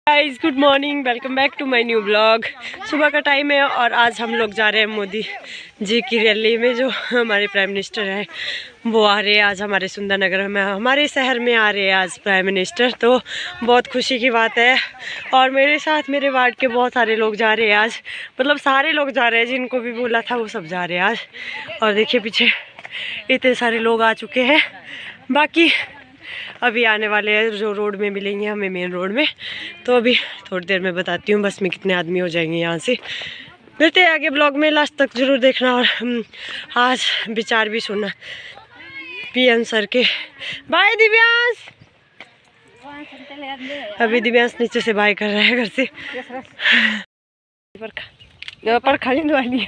Guys good morning, welcome back to my new blog. सुबह का time है और आज हम लोग जा रहे हैं मोदी जी की रैली में। जो हमारे प्राइम मिनिस्टर हैं वो आ रहे हैं आज हमारे सुंदरनगर में, हमारे शहर में आ रहे हैं आज प्राइम मिनिस्टर। तो बहुत खुशी की बात है। और मेरे साथ मेरे वार्ड के बहुत सारे लोग जा रहे हैं आज, मतलब सारे लोग जा रहे हैं, जिनको भी बोला था वो सब जा रहे हैं आज। और देखिए पीछे इतने सारे लोग आ चुके हैं, बाकी अभी आने वाले हैं जो रोड में मिलेंगे हमें, मेन रोड में। तो अभी थोड़ी देर में बताती हूँ बस में कितने आदमी हो जाएंगे यहाँ से। मिलते हैं आगे ब्लॉग में, लास्ट तक जरूर देखना। और आज विचार भी सुनना पीएम सर के। बाय दिव्यांश। अभी दिव्यांश नीचे से बाय कर रहा है घर से। पर खाली वाली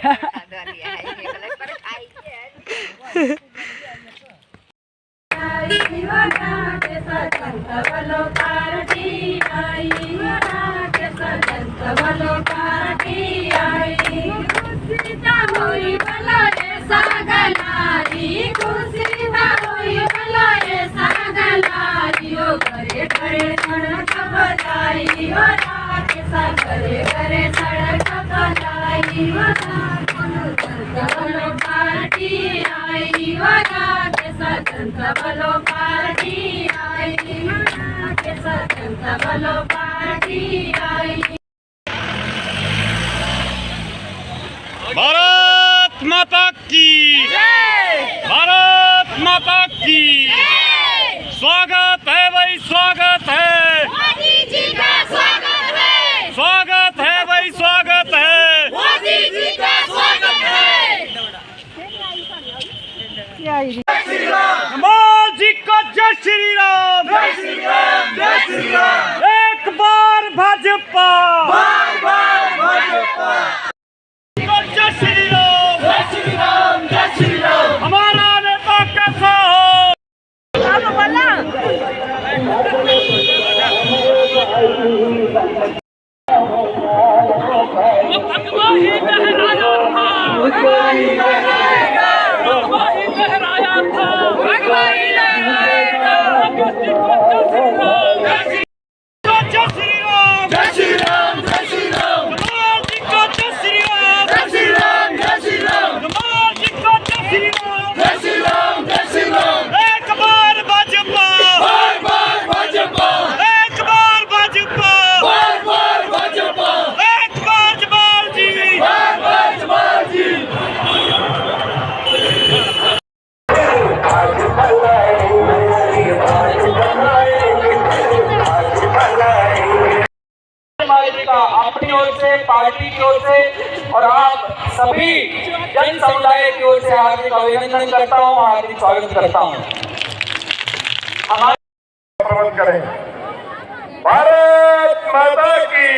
भारत माता की जय, भारत माता की जय। स्वागत है भाई, स्वागत है मोदी जी का, स्वागत है, स्वागत है भाई, स्वागत है मोदी जी का, स्वागत है। कमाल जी को जय श्री राम, जय श्री राम, जय श्री राम। एक बार भाजपा, बार बार भाजपा। जय श्री राम, जय श्री राम, जय श्री राम। हमारा नेता कैसा हो? अपनी ओर से, पार्टी की ओर से और आप सभी जन समुदाय की ओर से हार्दिक अभिनंदन करता हूँ, हार्दिक स्वागत करता हूँ। हमारे करें भारत माता की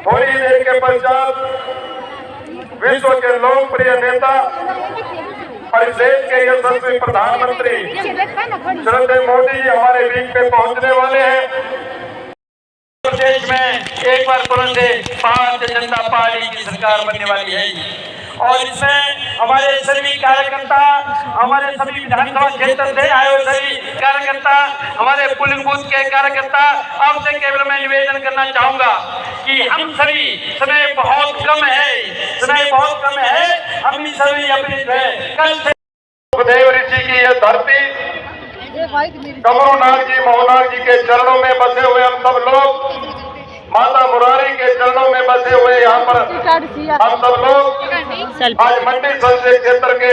थोड़ी देर के पश्चात विश्व के लोकप्रिय नेता और देश के यशस्वी प्रधानमंत्री श्री मोदी जी हमारे बीच में पहुंचने वाले हैं। देश में एक बार तुरंत भारतीय जनता पार्टी की सरकार बनने वाली है और इसमें हमारे सभी कार्यकर्ता, हमारे सभी विधानसभा क्षेत्र से आए हुए सभी कार्यकर्ता, हमारे पोलिंग बूथ के कार्यकर्ता, आपसे केवल मैं निवेदन करना चाहूंगा कि हम सभी, समय बहुत कम है, समय बहुत कम है, हम सभी अपनी कल से देव ऋषि की यह धरती, कमरूनाथ जी, मोहनाथ जी के चरणों में बसे हुए हम सब लोग, माता मुरारी के चरणों में बसे हुए यहाँ पर हम सब लोग आज मंडी संसदीय क्षेत्र के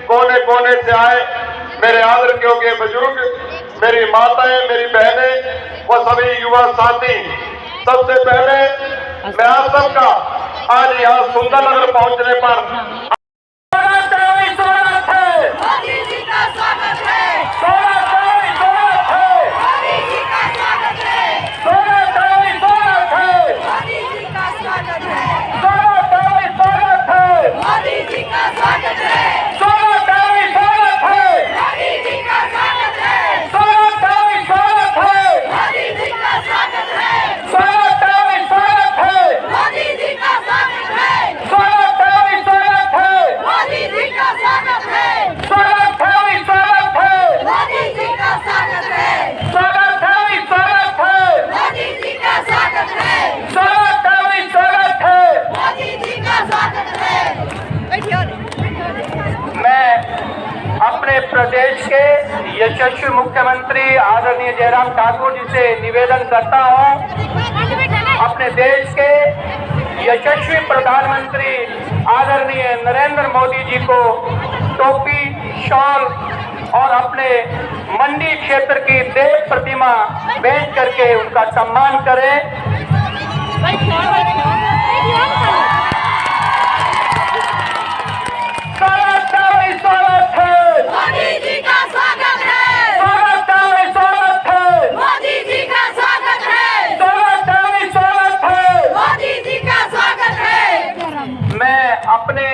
कोने कोने से आए। मेरे आदर के योग्य बुजुर्ग, मेरी माताएं, मेरी बहनें, वो सभी युवा साथी, सबसे पहले मैं आप सबका आज यहाँ सुंदरनगर पहुँचने पर यशस्वी मुख्यमंत्री आदरणीय जयराम ठाकुर जी से निवेदन करता हूं, अपने देश के यशस्वी प्रधानमंत्री आदरणीय नरेंद्र मोदी जी को टोपी, शॉल और अपने मंडी क्षेत्र की देव प्रतिमा भेंट करके उनका सम्मान करें। स्वागत है, मोदी जी का स्वागत है। स्वागत है, मोदी जी का स्वागत है। स्वागत है। मोदी जी का स्वागत है। मैं अपने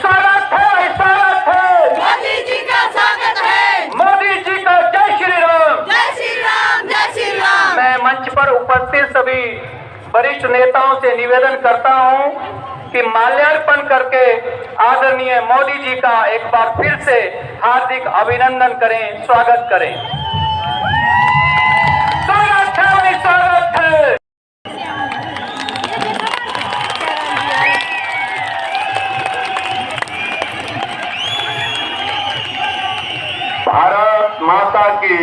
स्वागत है। मोदी जी का स्वागत है। मोदी जी का जय श्री राम। जय श्री राम, जय श्री राम। मैं मंच पर उपस्थित सभी वरिष्ठ नेताओं से निवेदन करता हूं कि माल्यार्पण करके आदरणीय मोदी जी का एक बार फिर से हार्दिक अभिनंदन करें, स्वागत करें। स्वागत है। भारत माता की,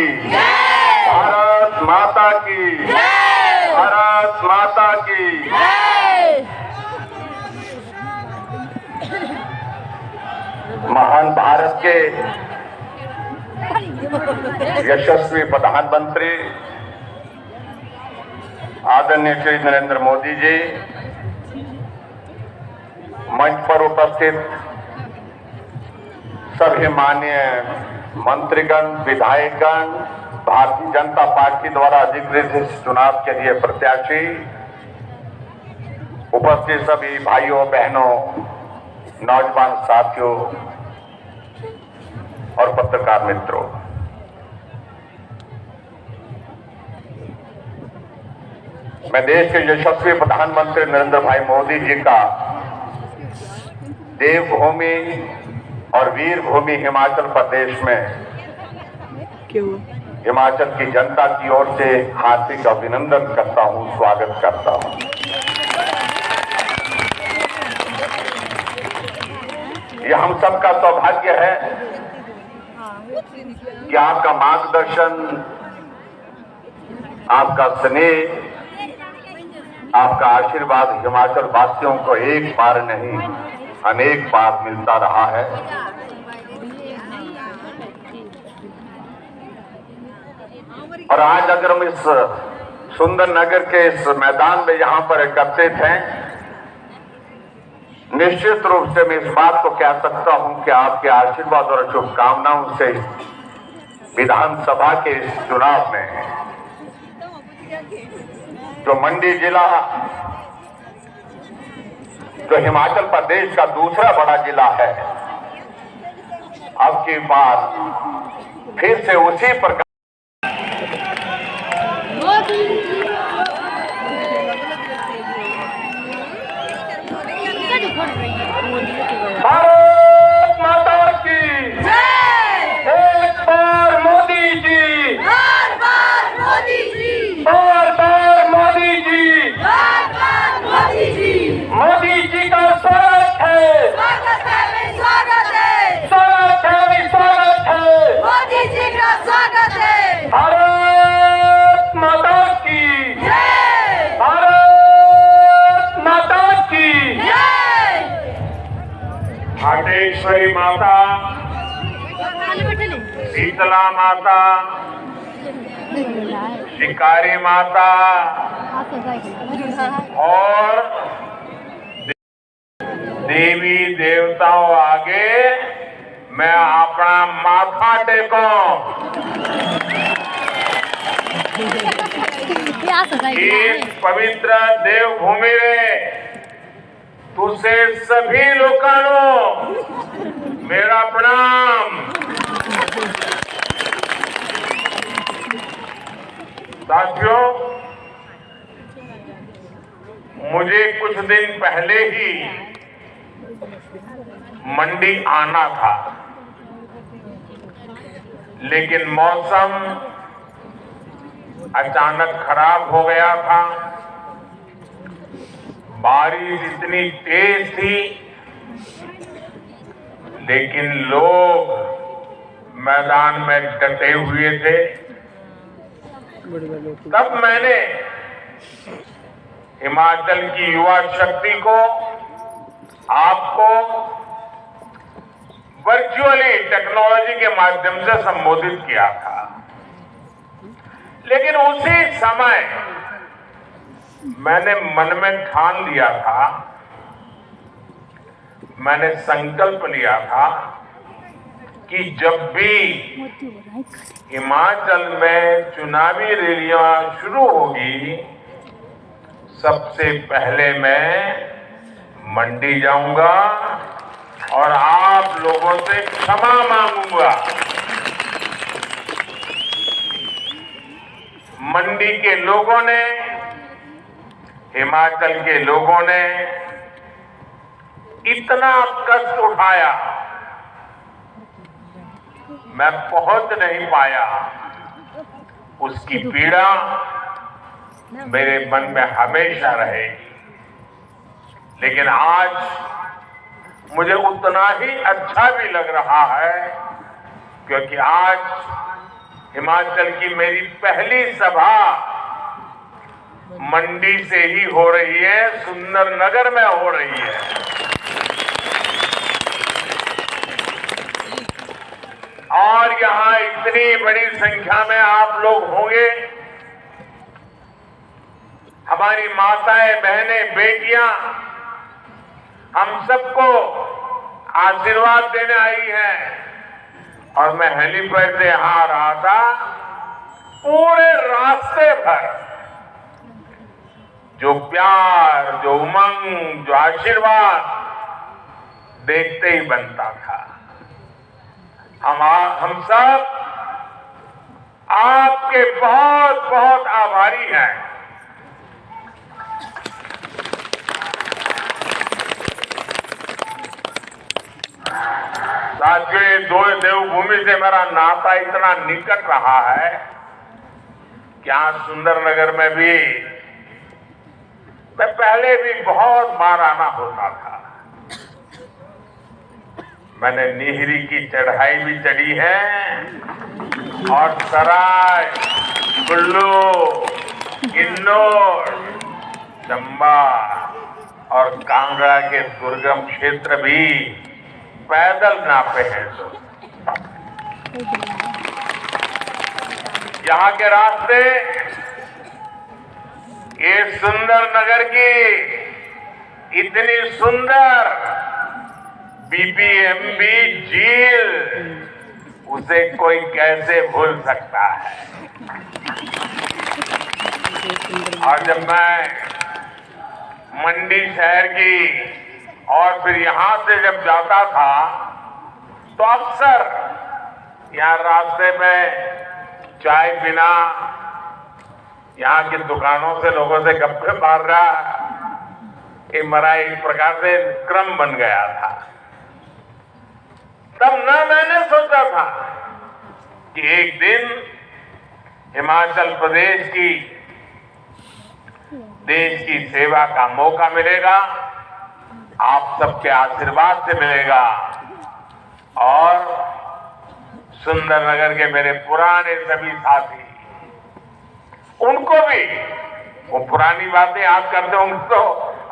भारत माता की, भारत माता की। महान भारत के यशस्वी प्रधानमंत्री आदरणीय श्री नरेंद्र मोदी जी, मंच पर उपस्थित सभी माननीय मंत्रीगण, विधायकगण, भारतीय जनता पार्टी द्वारा अधिकृत इस चुनाव के लिए प्रत्याशी, उपस्थित सभी भाइयों बहनों, नौजवान साथियों और पत्रकार मित्रों, मैं देश के यशस्वी प्रधानमंत्री नरेंद्र भाई मोदी जी का देवभूमि और वीर भूमि हिमाचल प्रदेश में हिमाचल की जनता की ओर से हार्दिक अभिनंदन करता हूं, स्वागत करता हूं। यह हम सबका सौभाग्य है कि आपका मार्गदर्शन, आपका स्नेह, आपका आशीर्वाद हिमाचल वासियों को एक बार नहीं अनेक बार मिलता रहा है। और आज अगर हम इस सुंदर नगर के इस मैदान में यहाँ पर एकत्रित हैं, निश्चित रूप से मैं इस बात को कह सकता हूं कि आपके आशीर्वाद और शुभकामनाओं से विधानसभा के इस चुनाव में जो मंडी जिला, जो हिमाचल प्रदेश का दूसरा बड़ा जिला है, अब की बार फिर से उसी प्रकार भारत माता की एक बार मोदी जी, बार मोदी जी, बार मोदी जी, मोदी जी। मोदी जी का स्वागत है, स्वागत है, स्वागत है, स्वागत है। मोदी जी का स्वागत है। भारत माता की, भारत माता की। हाटेश्वरी माता, शीतला माता, शिकारी माता और देवी देवताओं आगे मैं अपना माथा टेकूं। इस पवित्र देवभूमि में तुझे सभी लोगों मेरा प्रणाम। साथियों, मुझे कुछ दिन पहले ही मंडी आना था, लेकिन मौसम अचानक खराब हो गया था। बारिश इतनी तेज थी, लेकिन लोग मैदान में डटे हुए थे। तब मैंने हिमाचल की युवा शक्ति को, आपको वर्चुअली टेक्नोलॉजी के माध्यम से संबोधित किया था। लेकिन उसी समय मैंने मन में ठान लिया था, मैंने संकल्प लिया था कि जब भी हिमाचल में चुनावी रैलियां शुरू होगी, सबसे पहले मैं मंडी जाऊंगा और आप लोगों से क्षमा मांगूंगा। मंडी के लोगों ने, हिमाचल के लोगों ने इतना कष्ट उठाया, मैं पहुंच नहीं पाया। उसकी पीड़ा मेरे मन में हमेशा रहेगी। लेकिन आज मुझे उतना ही अच्छा भी लग रहा है, क्योंकि आज हिमाचल की मेरी पहली सभा मंडी से ही हो रही है, सुंदरनगर में हो रही है। और यहां इतनी बड़ी संख्या में आप लोग होंगे। हमारी माताएं, बहनें, बेटियां हम सबको आशीर्वाद देने आई हैं। और मैं हेलीपैड से यहां आ रहा था, पूरे रास्ते भर जो प्यार, जो उमंग, जो आशीर्वाद देखते ही बनता था। हम सब आपके बहुत बहुत आभारी हैं। साथियों, ये दो देवभूमि से मेरा नाता इतना निकट रहा है कि आज सुंदरनगर में भी मैं पहले भी बहुत बार आना होता था। मैंने निहरी की चढ़ाई भी चढ़ी है और सराय, कुल्लू, किन्नौर, चंबा और कांगड़ा के दुर्गम क्षेत्र भी पैदल नापे हैं। यहाँ के रास्ते, ये सुंदरनगर की इतनी सुंदर बीबीएमबी झील, उसे कोई कैसे भूल सकता है। और जब मैं मंडी शहर की और फिर यहां से जब जाता था, तो अक्सर यहाँ रास्ते में चाय पीना, यहाँ की दुकानों से लोगों से गप्पे मारना, ये मेरा एक प्रकार से क्रम बन गया था। तब न मैंने सोचा था कि एक दिन हिमाचल प्रदेश की देश की सेवा का मौका मिलेगा, आप सबके आशीर्वाद से मिलेगा। और सुंदरनगर के मेरे पुराने सभी साथी, उनको भी वो पुरानी बातें याद करते होंगे तो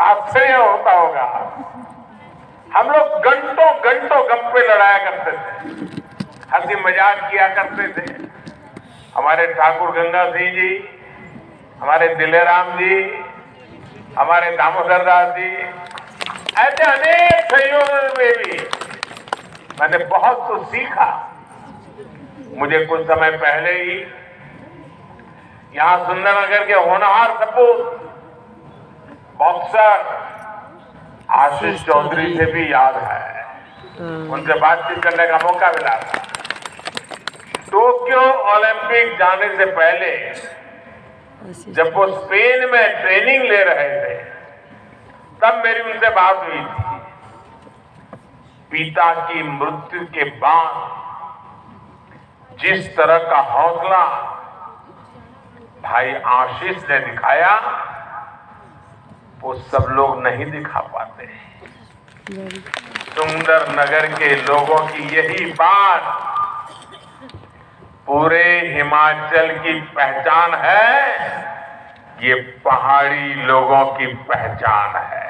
आश्चर्य होता होगा। हम लोग घंटों घंटों गप्पे लड़ाया करते थे, हंसी मजाक किया करते थे। हमारे ठाकुर गंगा सिंह जी, हमारे दिलेराम जी, हमारे दामोदर दास जी, ऐसे अनेक संयोगों में भी मैंने बहुत कुछ सीखा। मुझे कुछ समय पहले ही यहाँ सुंदरनगर के होनहार सपूत बॉक्सर आशीष चौधरी से भी याद है, उनसे बातचीत करने का मौका मिला था। टोक्यो ओलंपिक जाने से पहले जब वो स्पेन में ट्रेनिंग ले रहे थे, तब मेरी उनसे बात हुई थी। पिता की मृत्यु के बाद जिस तरह का हौसला भाई आशीष ने दिखाया, वो सब लोग नहीं दिखा पाते। सुंदर नगर के लोगों की यही बात पूरे हिमाचल की पहचान है। ये पहाड़ी लोगों की पहचान है।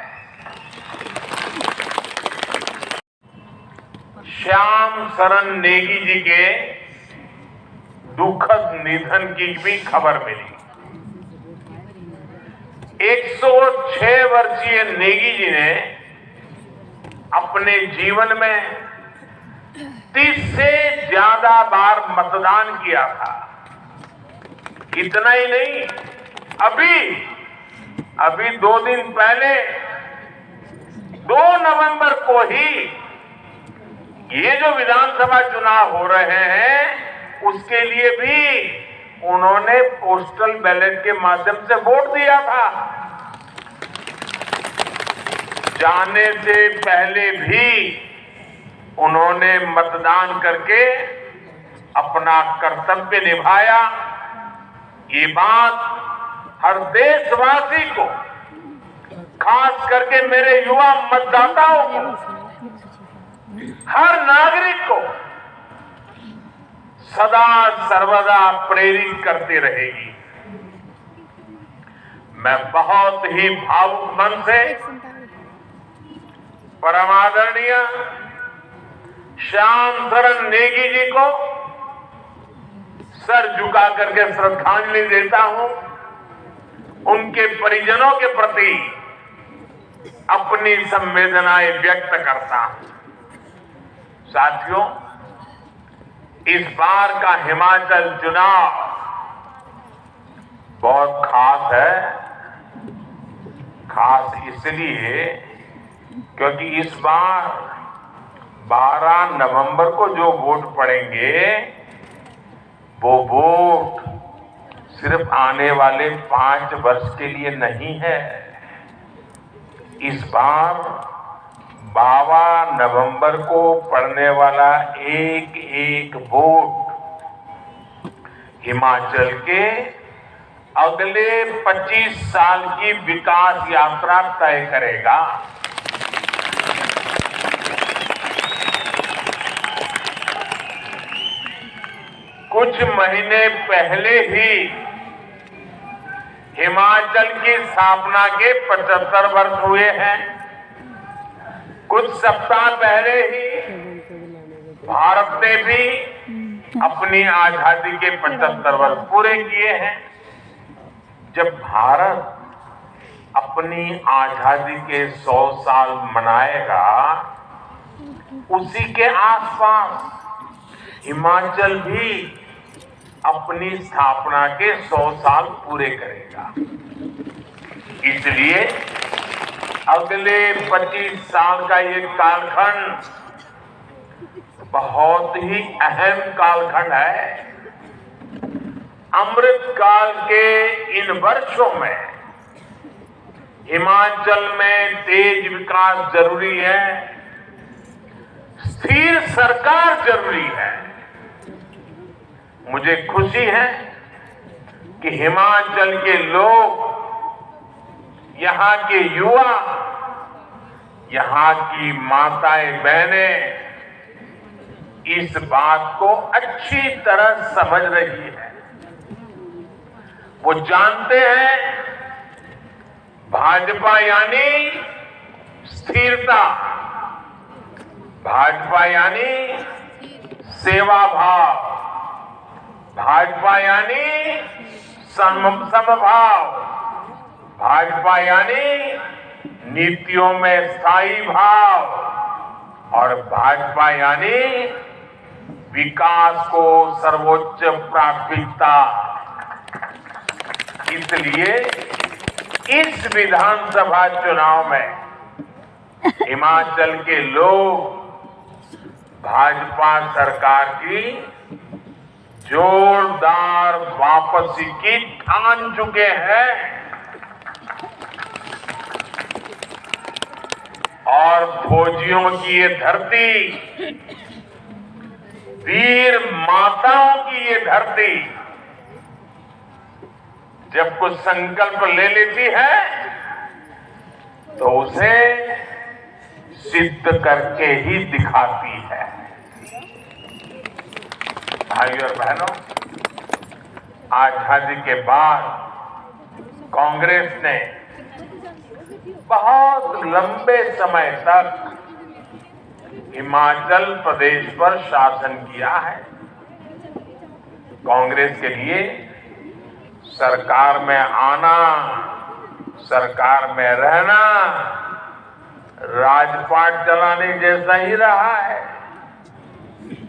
श्याम शरण नेगी जी के दुखद निधन की भी खबर मिली। 106 वर्षीय नेगी जी ने अपने जीवन में 30 से ज्यादा बार मतदान किया था। इतना ही नहीं, अभी 2 दिन पहले 2 नवंबर को ही ये जो विधानसभा चुनाव हो रहे हैं उसके लिए भी उन्होंने पोस्टल बैलेट के माध्यम से वोट दिया था। जाने से पहले भी उन्होंने मतदान करके अपना कर्तव्य निभाया। ये बात हर देशवासी को, खास करके मेरे युवा मतदाताओं को, हर नागरिक को सदा सर्वदा प्रेरित करती रहेगी। मैं बहुत ही भावुक मन से परम आदरणीय श्याम शरण नेगी जी को सर झुका करके श्रद्धांजलि देता हूं। उनके परिजनों के प्रति अपनी संवेदनाएं व्यक्त करता हूं। साथियों, इस बार का हिमाचल चुनाव बहुत खास है। खास इसलिए क्योंकि इस बार 12 नवंबर को जो वोट पड़ेंगे वो वोट सिर्फ आने वाले 5 वर्ष के लिए नहीं है। इस बार 12 नवंबर को पड़ने वाला एक वोट हिमाचल के अगले 25 साल की विकास यात्रा तय करेगा। कुछ महीने पहले ही हिमाचल की स्थापना के 75 वर्ष हुए हैं। कुछ सप्ताह पहले ही भारत ने भी अपनी आजादी के 75 वर्ष पूरे किए हैं। जब भारत अपनी आजादी के 100 साल मनाएगा, उसी के आसपास हिमाचल भी अपनी स्थापना के 100 साल पूरे करेगा। इसलिए अगले 25 साल का ये कालखंड बहुत ही अहम कालखंड है। अमृत काल के इन वर्षों में हिमाचल में तेज विकास जरूरी है, स्थिर सरकार जरूरी है। मुझे खुशी है कि हिमाचल के लोग, यहाँ के युवा, यहाँ की माताएं बहनें इस बात को अच्छी तरह समझ रही है। वो जानते हैं भाजपा यानी स्थिरता, भाजपा यानी सेवा भाव, भाजपा यानी समभाव, भाजपा यानी नीतियों में स्थायी भाव और भाजपा यानी विकास को सर्वोच्च प्राथमिकता। इसलिए इस विधानसभा चुनाव में हिमाचल के लोग भाजपा सरकार की जोरदार वापसी की ठान चुके हैं और फौजियों की ये धरती, वीर माताओं की ये धरती जब कुछ संकल्प ले लेती है तो उसे सिद्ध करके ही दिखाती है। भाइयों और बहनों, आजादी के बाद कांग्रेस ने बहुत लंबे समय तक हिमाचल प्रदेश पर शासन किया है। कांग्रेस के लिए सरकार में आना, सरकार में रहना राजपाट चलाने जैसा ही रहा है।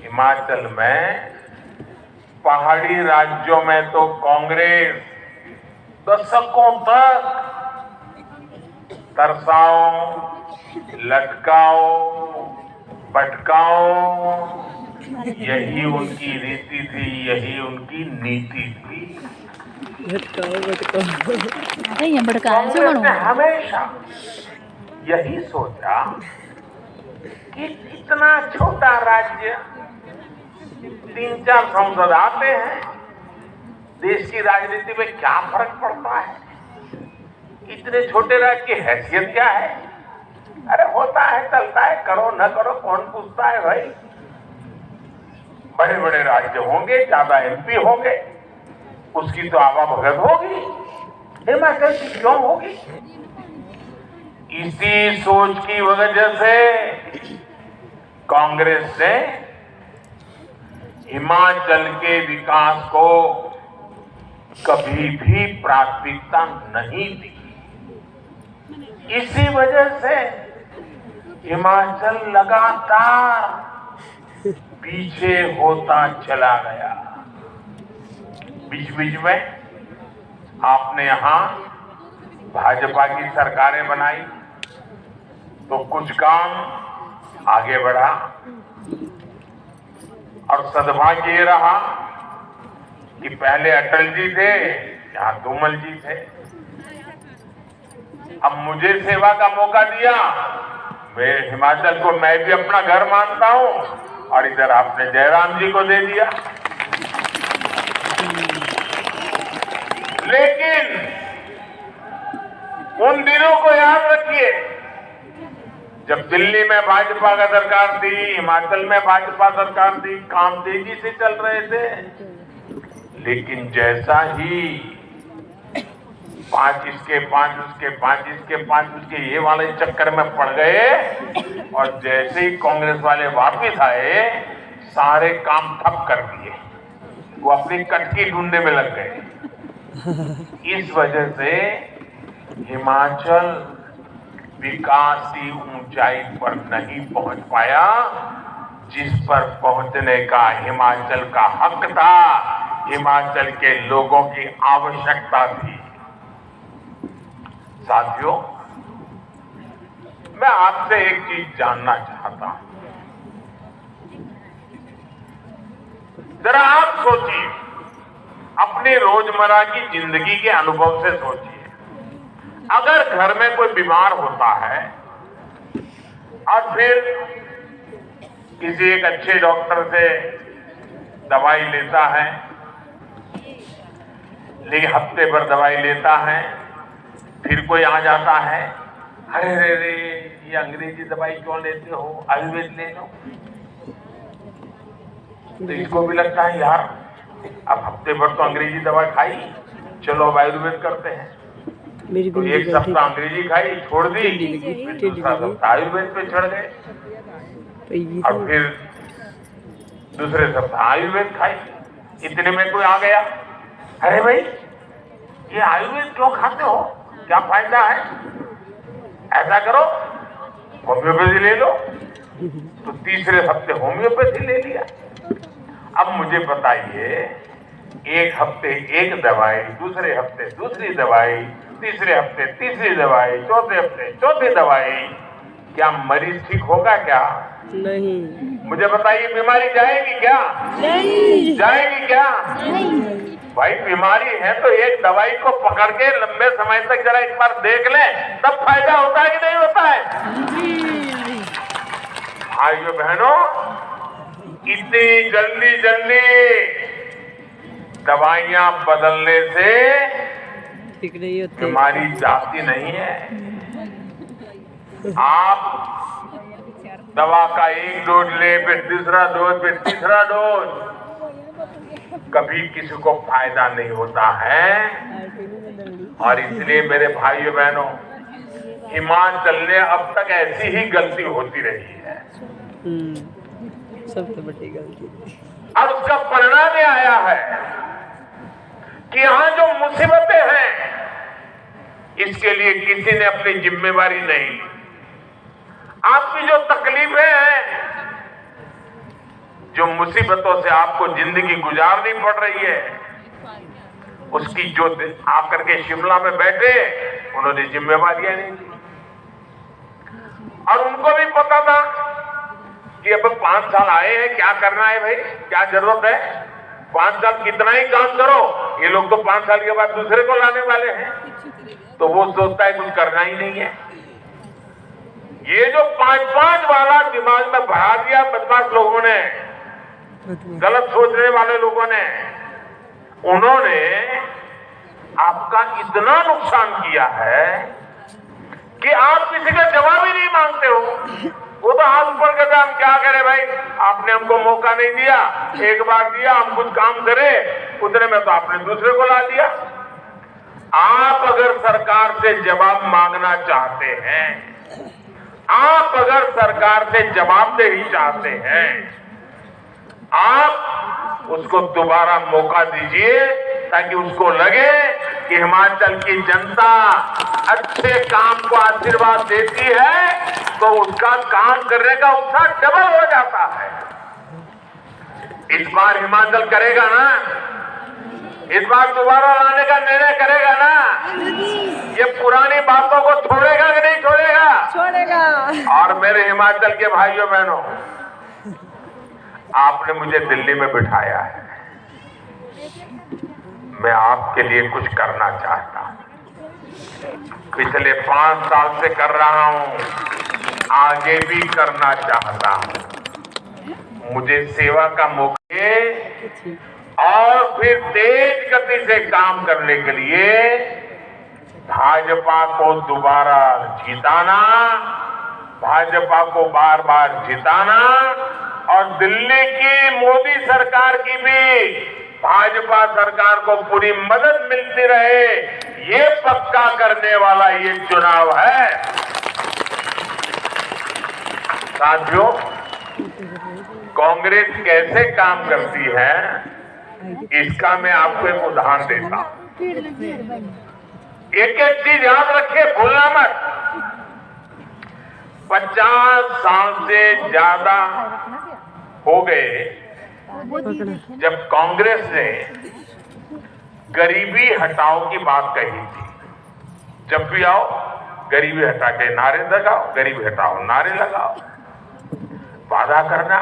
हिमाचल में पहाड़ी राज्यों में तो कांग्रेस दशकों तक तरसाओ, लटकाओ, भटकाओ, यही उनकी रीति थी, यही उनकी नीति थी। कांग्रेस ने हमेशा यही सोचा कि इतना छोटा राज्य, 3-4 सांसद आते हैं, देश की राजनीति में क्या फर्क पड़ता है? इतने छोटे राज्य की हैसियत क्या है? अरे होता है, चलता है, करो न करो कौन पूछता है भाई। बड़े बड़े राज्य होंगे, ज्यादा एमपी होंगे, उसकी तो आवाभगत होगी, हिमाचल की क्यों होगी? इसी सोच की वजह से कांग्रेस ने हिमाचल के विकास को कभी भी प्राथमिकता नहीं दी। इसी वजह से हिमाचल लगातार पीछे होता चला गया। बीच बीच में आपने यहां भाजपा की सरकारें बनाई तो कुछ काम आगे बढ़ा, और सद्भाग्य ये रहा कि पहले अटल जी थे, यहां धूमल जी थे। अब मुझे सेवा का मौका दिया, मैं हिमाचल को मैं भी अपना घर मानता हूं, और इधर आपने जयराम जी को दे दिया। लेकिन उन दिनों को याद रखिए जब दिल्ली में भाजपा का सरकार थी, हिमाचल में भाजपा सरकार थी, काम तेजी से चल रहे थे। लेकिन जैसा ही 5 इसके 5 उसके 5 इसके 5 उसके ये वाले चक्कर में पड़ गए, और जैसे ही कांग्रेस वाले वापिस आए, सारे काम ठप कर दिए, वो अपनी कटकी ढूंढने में लग गए। इस वजह से हिमाचल विकास की ऊंचाई पर नहीं पहुंच पाया, जिस पर पहुंचने का हिमाचल का हक था, हिमाचल के लोगों की आवश्यकता थी। साथियों, मैं आपसे एक चीज जानना चाहता हूं। जरा आप सोचिए, अपनी रोजमर्रा की जिंदगी के अनुभव से सोचिए। अगर घर में कोई बीमार होता है और फिर किसी एक अच्छे डॉक्टर से दवाई लेता है, लेकिन हफ्ते भर दवाई लेता है, फिर कोई आ जाता है, अरे रे रे ये अंग्रेजी दवाई क्यों लेते हो, आयुर्वेद ले लो। तो इसको भी लगता है यार अब हफ्ते भर तो अंग्रेजी दवा खाई, चलो अब आयुर्वेद करते हैं। तो एक सप्ताह अंग्रेजी खाई, छोड़ दी, फिर दूसरा सप्ताह आयुर्वेद पे चढ़ गए, और फिर दूसरे सप्ताह आयुर्वेद खाई। इतने में कोई आ गया, अरे भाई ये आयुर्वेद क्यों खाते हो, क्या फायदा है, ऐसा करो होम्योपैथी ले लो। तो तीसरे हफ्ते होम्योपैथी ले लिया। अब मुझे बताइए, एक हफ्ते एक दवाई, दूसरे हफ्ते दूसरी दवाई, तीसरे हफ्ते तीसरी दवाई, चौथे हफ्ते चौथी दवाई, क्या मरीज ठीक होगा क्या? नहीं। मुझे बताइए, बीमारी जाएगी क्या? नहीं। जाएगी क्या? नहीं। भाई बीमारी है तो एक दवाई को पकड़ के लंबे समय तक जरा एक बार देख लें, तब फायदा होता है कि नहीं होता है? भाइयों बहनों, इतनी जल्दी जल्दी दवाइयां बदलने से ठीक नहीं होती, बीमारी जाती नहीं है। आप दवा का एक डोज ले, फिर दूसरा डोज, फिर तीसरा डोज, कभी किसी को फायदा नहीं होता है। और इसलिए मेरे भाइयों बहनों, हिमाचल ने अब तक ऐसी ही गलती होती रही है, सबसे बड़ी गलती। और उसका परिणाम ये आया है कि यहाँ जो मुसीबतें हैं, इसके लिए किसी ने अपनी जिम्मेवारी नहीं ली। आपकी जो तकलीफें हैं, जो मुसीबतों से आपको जिंदगी गुजारनी पड़ रही है, उसकी जो आकर के शिमला में बैठे, उन्होंने जिम्मेवारियां नहीं ली। और उनको भी पता था कि अब 5 साल आए हैं, क्या करना है भाई, क्या जरूरत है, 5 साल कितना ही काम करो, ये लोग तो 5 साल के बाद दूसरे को लाने वाले हैं। तो वो सोचता है कुछ करना ही नहीं है। ये जो 5-5 वाला दिमाग में भरा दिया बदमाश लोगों ने, गलत सोचने वाले लोगों ने, उन्होंने आपका इतना नुकसान किया है कि आप किसी का जवाब ही नहीं मांगते हो। वो तो हाथ ऊपर करके हम क्या करें भाई, आपने हमको मौका नहीं दिया, एक बार दिया, हम कुछ काम करें, उतने में तो आपने दूसरे को ला दिया। आप अगर सरकार से जवाब मांगना चाहते हैं, आप अगर सरकार से जवाबदेही चाहते हैं, आप उसको दोबारा मौका दीजिए, ताकि उसको लगे कि हिमाचल की जनता अच्छे काम को आशीर्वाद देती है, तो उसका काम करने का उत्साह डबल हो जाता है। इस बार हिमाचल करेगा ना, इस बार दोबारा लाने का निर्णय करेगा ना, ये पुरानी बातों को छोड़ेगा कि नहीं छोड़ेगा? छोड़ेगा। और मेरे हिमाचल के भाइयों बहनों, आपने मुझे दिल्ली में बिठाया है, मैं आपके लिए कुछ करना चाहता हूं। पिछले 5 साल से कर रहा हूं, आगे भी करना चाहता हूं। मुझे सेवा का मौका और फिर तेज गति से काम करने के लिए भाजपा को दोबारा जिताना, भाजपा को बार बार जिताना, और दिल्ली की मोदी सरकार की भी भाजपा सरकार को पूरी मदद मिलती रहे, ये पक्का करने वाला ये चुनाव है। साथियों, कांग्रेस कैसे काम करती है, इसका मैं आपको एक उदाहरण देता हूं। एक एक चीज याद रखिए, भूलना मत। 50 साल से ज्यादा हो गए जब कांग्रेस ने गरीबी हटाओ की बात कही थी। जब भी आओ गरीबी हटा के नारे लगाओ, गरीबी हटाओ नारे लगाओ, वादा करना,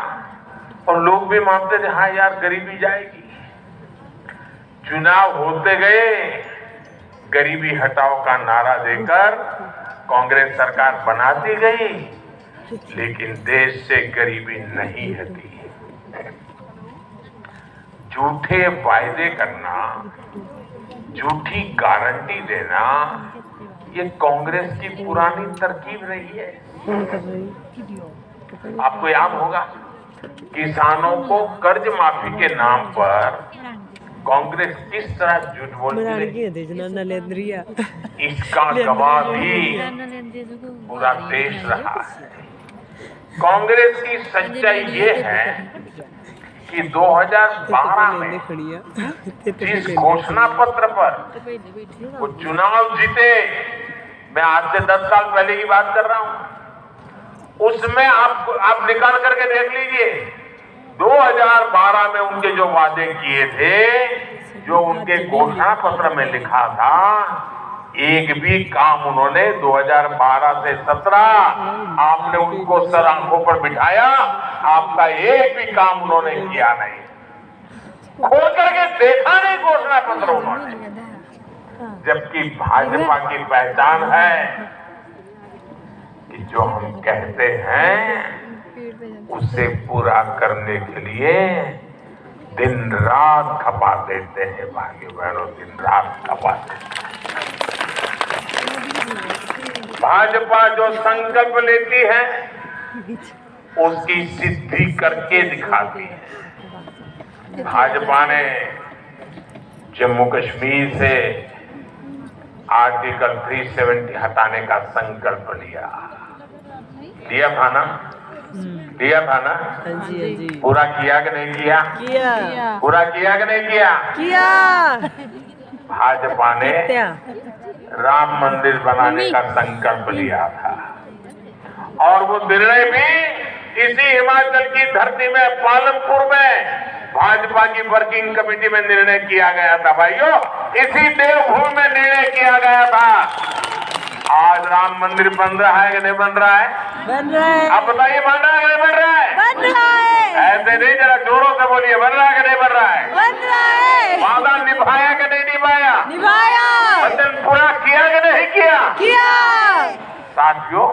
और लोग भी मानते थे हाँ यार गरीबी जाएगी। चुनाव होते गए, गरीबी हटाओ का नारा देकर कांग्रेस सरकार बनाती गई, लेकिन देश से गरीबी नहीं हटी। झूठे वायदे करना, झूठी गारंटी देना, ये कांग्रेस की पुरानी तरकीब रही है। आपको याद होगा, किसानों को कर्ज माफी के नाम पर कांग्रेस किस तरह झूठ बोलती रही, इसका गवाह भी पूरा देश रहा है। कांग्रेस की सच्चाई ये है कि 2012 में जिस घोषणा पत्र पर वो चुनाव जीते, मैं आज से 10 साल पहले की बात कर रहा हूं, उसमें आप निकाल करके देख लीजिए, 2012 में उनके जो वादे किए थे, जो उनके घोषणा पत्र में लिखा था, एक भी काम उन्होंने 2012 से 17 आपने उनको सर आंखों पर बिठाया, आपका एक भी काम उन्होंने किया नहीं, खोल करके देखा नहीं घोषणा पत्र उन्होंने। जबकि भाजपा की पहचान है कि जो हम कहते हैं उसे पूरा करने के लिए दिन रात खपा देते हैं। भाइयों बहनों, दिन रात खपा देते हैं। भाजपा जो संकल्प लेती है उसकी सिद्धि करके दिखाती है। भाजपा ने जम्मू कश्मीर से आर्टिकल 370 हटाने का संकल्प लिया था ना? लिया था ना? हाँ जी। पूरा किया कि नहीं किया? पूरा किया कि नहीं किया? भाजपा ने राम मंदिर बनाने का संकल्प लिया था और वो निर्णय भी इसी हिमाचल की धरती में पालमपुर में भाजपा की वर्किंग कमेटी में निर्णय किया गया था। भाइयों, इसी देवभूमि में निर्णय किया गया था। आज राम मंदिर बन रहा है कि नहीं बन रहा है? बन रहा है। आप बताइए, बन रहा है कि नहीं बन रहा है? बन रहा है। ऐसे नहीं, जरा जोरों से बोलिए, बन रहा है कि नहीं बन रहा है? बन रहा है। वादा निभाया कि नहीं निभाया? निभाया। वचन पूरा किया कि नहीं किया? किया। साथियों,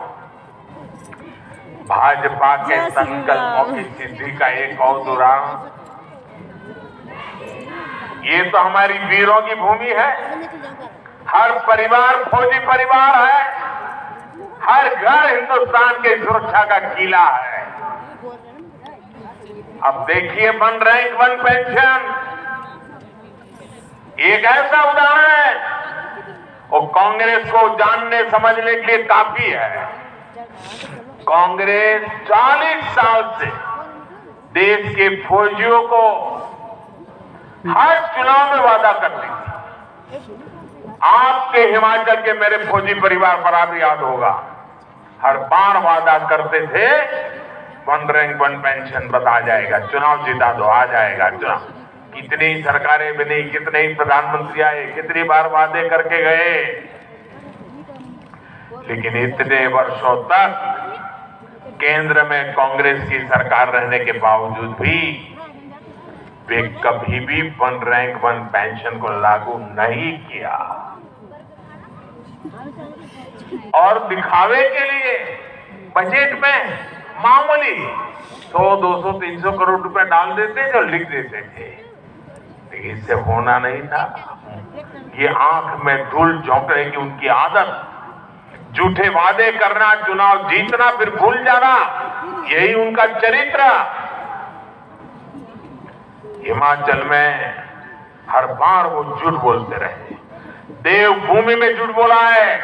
भाजपा के संकल्पों की सिद्धि का एक और उदाहरण, ये तो हमारी वीरों की भूमि है। हर परिवार फौजी परिवार है, हर घर हिंदुस्तान के सुरक्षा का किला है। अब देखिए, वन रैंक वन पेंशन एक ऐसा उदाहरण है, वो कांग्रेस को जानने समझने के लिए काफी है। कांग्रेस 40 साल से देश के फौजियों को हर चुनाव में वादा करती थी। आपके हिमाचल के मेरे फौजी परिवार पर आप याद होगा, हर बार वादा करते थे वन रैंक वन पेंशन बता जाएगा, चुनाव जिता दो, आ जाएगा चुनाव। कितनी ही सरकारें बनी, कितने ही प्रधानमंत्री आए, कितनी बार वादे करके गए, लेकिन इतने वर्षों तक केंद्र में कांग्रेस की सरकार रहने के बावजूद भी वे कभी भी वन रैंक वन पेंशन को लागू नहीं किया। और दिखावे के लिए बजट में मामूली 100, 200, 300 करोड़ रुपए डाल देते जो लिख देते थे, लेकिन इससे होना नहीं था। ये आंख में धूल झोंकने की उनकी आदत, झूठे वादे करना, चुनाव जीतना फिर भूल जाना, यही उनका चरित्र। हिमाचल में हर बार वो झूठ बोलते रहे। देवभूमि में झूठ बोला है,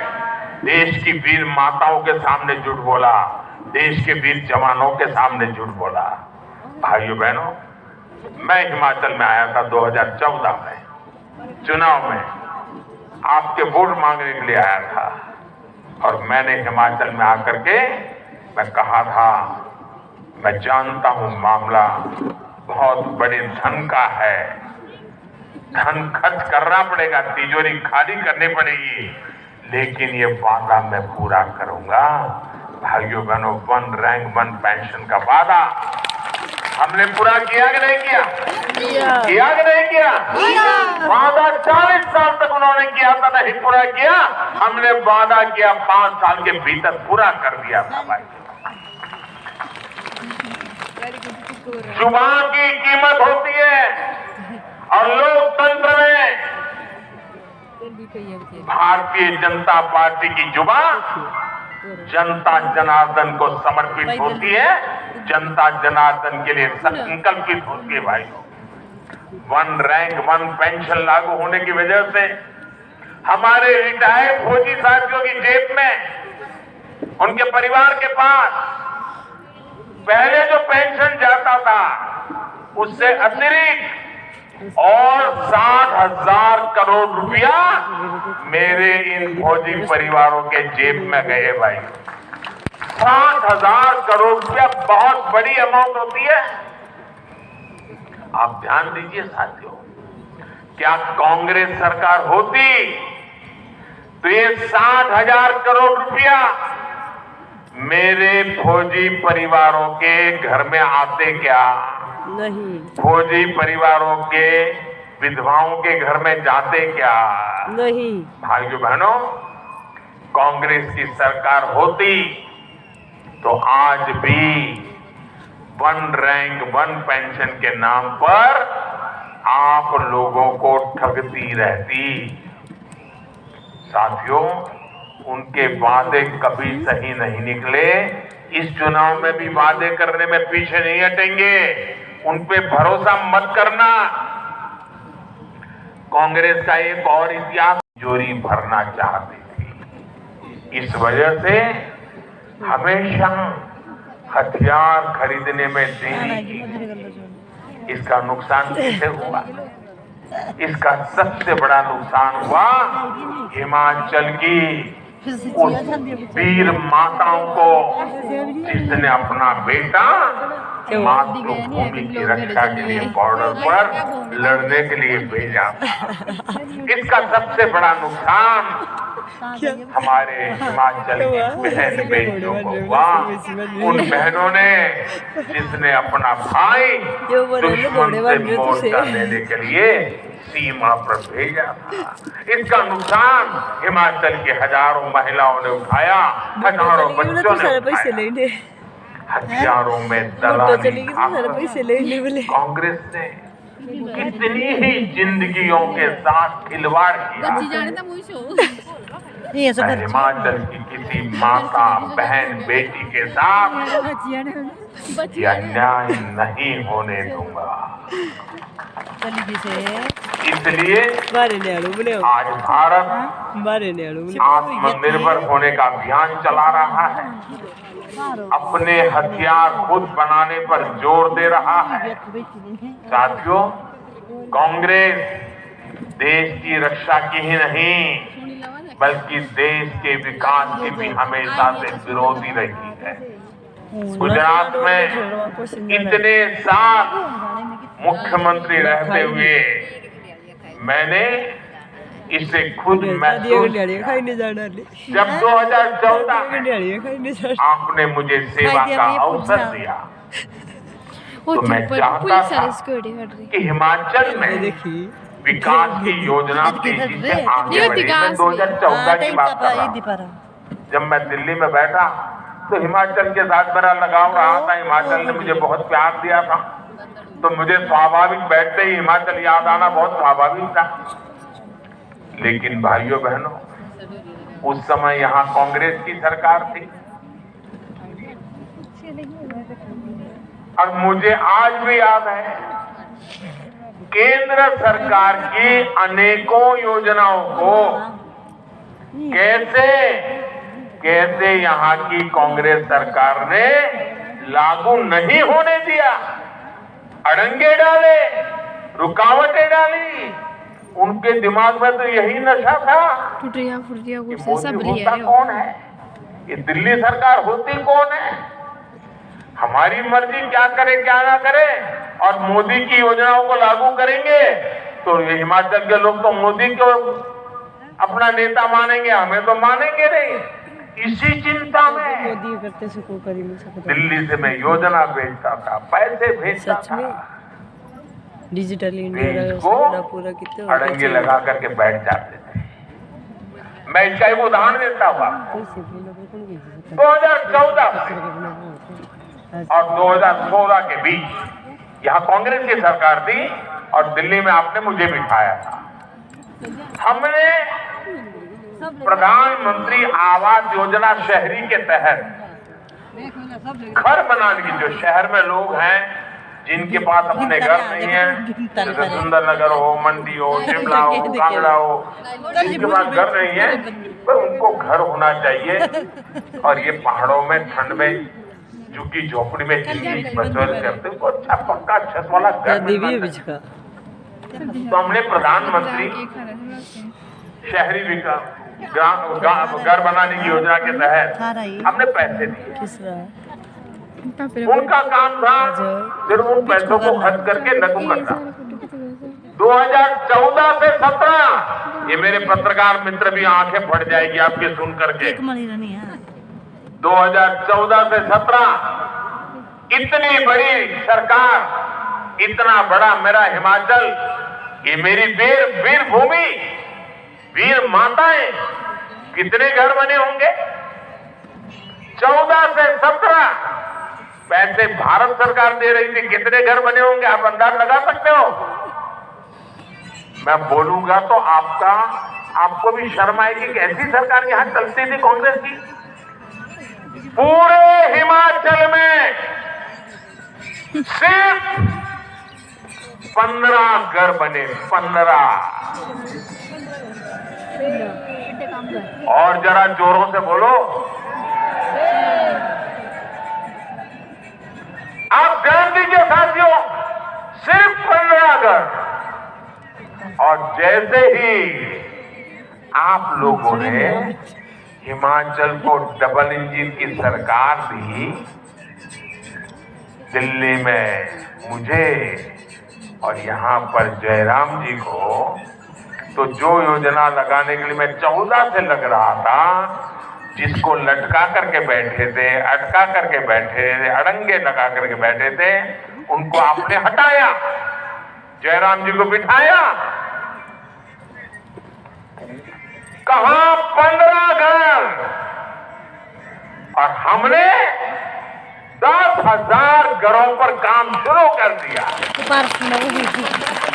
देश की वीर माताओं के सामने झूठ बोला, देश के वीर जवानों के सामने झूठ बोला। भाइयों बहनों, मैं हिमाचल में आया था 2014 में, चुनाव में आपके वोट मांगने के लिए आया था, और मैंने हिमाचल में आकर के मैं कहा था, मैं जानता हूं मामला बहुत बड़े धन का है, धन खर्च करना पड़ेगा, तिजोरी खाली करनी पड़ेगी, लेकिन ये वादा मैं पूरा करूंगा। भाइयों बहनों, वन रैंक वन पेंशन का वादा हमने पूरा किया कि नहीं किया? किया कि नहीं किया? वादा 40 साल तक उन्होंने किया था, नहीं पूरा किया। हमने वादा किया, 5 साल के भीतर पूरा कर दिया था। भाई, जुबान की कीमत होती है, और लोकतंत्र में भारतीय जनता पार्टी की जुबान जनता जनार्दन को समर्पित होती है, जनता जनार्दन के लिए संकल्पित होती है। भाई, वन रैंक वन पेंशन लागू होने की वजह से हमारे रिटायर्ड फौजी साथियों की जेब में, उनके परिवार के पास पहले जो पेंशन जाता था उससे अतिरिक्त और 60,000 करोड़ रुपया मेरे इन फौजी परिवारों के जेब में गए। भाई, 60,000 करोड़ रुपया बहुत बड़ी अमाउंट होती है। आप ध्यान दीजिए साथियों, क्या कांग्रेस सरकार होती तो ये 60,000 करोड़ रुपया मेरे फौजी परिवारों के घर में आते क्या? नहीं। फौजी परिवारों के विधवाओं के घर में जाते क्या? नहीं। भाइयों बहनों, कांग्रेस की सरकार होती तो आज भी वन रैंक वन पेंशन के नाम पर आप लोगों को ठगती रहती। साथियों, उनके वादे कभी सही नहीं निकले, इस चुनाव में भी वादे करने में पीछे नहीं हटेंगे, उन पे भरोसा मत करना। कांग्रेस का एक और इतिहास, तिजोरी भरना चाहती थी, इस वजह से हमेशा हथियार खरीदने में देरी की। इसका नुकसान किसे हुआ? इसका सबसे बड़ा नुकसान हुआ हिमाचल की उस वीर माताओं को जिसने अपना बेटा मातृभूमि की रक्षा के लिए बॉर्डर पर लड़ने के लिए भेजा था। इसका सबसे बड़ा नुकसान हमारे हिमाचल की बहन बेटियों को हुआ। उन बहनों ने जिसने अपना भाई दुश्मन से मोर्चा लेने के लिए सीमा पर भेजा था, इसका नुकसान हिमाचल के हजारों महिलाओं ने उठाया, हजारों बच्चों ने उठाया। हथियारों में दलाली कांग्रेस ने कितनी ही जिंदगियों के साथ खिलवाड़ किया। मैं हिमाचल की किसी माता बहन बेटी के साथ ये अन्याय नहीं होने दूंगा। इसलिए आज भारत आत्मनिर्भर होने का अभियान चला रहा है, अपने हथियार खुद बनाने पर जोर दे रहा है। साथियों, कांग्रेस देश की रक्षा की ही नहीं बल्कि देश के विकास की भी हमेशा से विरोधी रही है। गुजरात में इतने साल मुख्यमंत्री रहते हुए मैंने इसे खुद महसूस जब 2014 में आपने मुझे सेवा का अवसर दिया तो मैं चाहता था कि हिमाचल में विकास की योजना तेजी से आगे बढ़े। मैं 2014 की बात कर रहा हूं। जब मैं दिल्ली में बैठा तो हिमाचल के साथ मेरा लगाव रहा था, हिमाचल ने मुझे बहुत प्यार दिया था, तो मुझे स्वाभाविक बैठते ही हिमाचल याद आना बहुत स्वाभाविक था। लेकिन भाइयों बहनों, उस समय यहाँ कांग्रेस की सरकार थी और मुझे आज भी याद है केंद्र सरकार की अनेकों योजनाओं को कैसे यहाँ की कांग्रेस सरकार ने लागू नहीं होने दिया, अड़ंगे डाले, रुकावटें डाली। उनके दिमाग में तो यही नशा था कि मोदी होता कौन है, ये दिल्ली सरकार होती कौन है, हमारी मर्जी क्या करे क्या ना करे, और मोदी की योजनाओं को लागू करेंगे तो ये हिमाचल के लोग तो मोदी को अपना नेता मानेंगे, हमें तो मानेंगे नहीं। इसी चिंता में दिल्ली से मैं योजना भेजता था, पैसे भेजता था, डिजिटल देश को अड़ंगे लगा करके बैठ जाते थे। मैं इसका एक उदाहरण देता हूँ। 2014 और 2016 के बीच यहाँ कांग्रेस की सरकार थी और दिल्ली में आपने मुझे बिठाया था। हमने प्रधानमंत्री आवास योजना शहरी के तहत घर बनाने की, जो शहर में लोग हैं जिनके पास अपने घर नहीं है, जैसे सुंदरनगर हो, मंडी हो, शिमला हो, कांगड़ा हो, जिनके पास घर नहीं है पर उनको घर होना चाहिए। और ये पहाड़ों में ठंड में झुग्गी झोपड़ी में जिंदगी बसर करते हैं, अच्छा पक्का छत वाला घर। तो हमने प्रधानमंत्री शहरी विकास घर बनाने की योजना के तहत हमने पैसे दिए। उनका काम था सिर्फ उन पैसों को खर्च करके नकू करना। 2014 से 17 ये मेरे पत्रकार मित्र भी आंखें फट जाएगी आपके सुन करके। 2014 से 17 इतनी बड़ी सरकार, इतना बड़ा मेरा हिमाचल, ये मेरी वीर भूमि, वीर माताएं, कितने घर बने होंगे। 14 से 17 पैसे भारत सरकार दे रही थी, कितने घर बने होंगे आप अंदाज लगा सकते हो। मैं बोलूंगा तो आपको भी शर्म आएगी कि ऐसी सरकार यहां चलती थी कांग्रेस की। पूरे हिमाचल में सिर्फ 15 घर बने, 15। और जरा जोरों से बोलो। आप ध्यान दीजिए साथियों, सिर्फ 15 घर। और जैसे ही आप लोगों ने हिमाचल को डबल इंजन की सरकार दी, दिल्ली में मुझे और यहां पर जयराम जी को, तो जो योजना लगाने के लिए मैं 14 से लग रहा था, जिसको लटका करके बैठे थे, अटका करके बैठे थे, अड़ंगे लगा करके बैठे थे, उनको आपने हटाया, जयराम जी को बिठाया। कहां 15 घर, और हमने 10,000 घरों पर काम शुरू कर दिया।